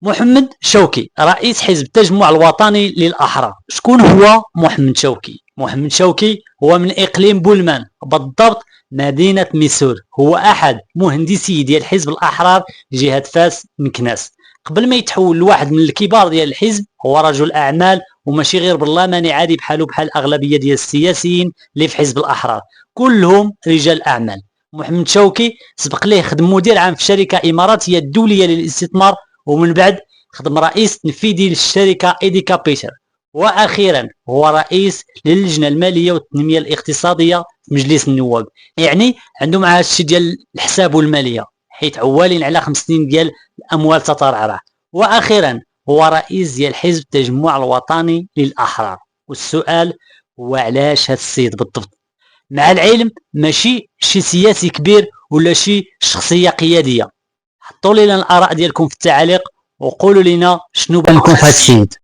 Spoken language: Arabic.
محمد شوقي رئيس حزب التجمع الوطني للأحرار. شكون هو محمد شوقي؟ محمد شوقي هو من إقليم بولمان، بالضبط مدينة ميسور. هو أحد مهندسي ديال حزب الأحرار جهة فاس مكناس. قبل ما يتحول لواحد من الكبار ديال الحزب هو رجل أعمال، وماشي غير برلماني عادي بحالو بحال الأغلبية ديال السياسيين اللي في حزب الأحرار، كلهم رجال أعمال. محمد شوقي سبق ليه خدم مدير عام في شركة إماراتية دولية للاستثمار، ومن بعد خدم رئيس تنفيذي للشركة إيديكا بيتر، وأخيرا هو رئيس للجنة المالية والتنمية الاقتصادية في مجلس النواب. يعني عنده مع هادشي ديال الحساب والمالية، حيت عوالين على 5 سنين ديال الأموال تترعرع. وأخيرا هو رئيس ديال حزب التجمع الوطني للأحرار. والسؤال هو علاش هاد السيد بالضبط؟ مع العلم ماشي شي سياسي كبير ولا شي شخصية قيادية. حطوا لنا الآراء ديالكم في التعاليق وقولوا لنا شنو بالكم في هاد السيد.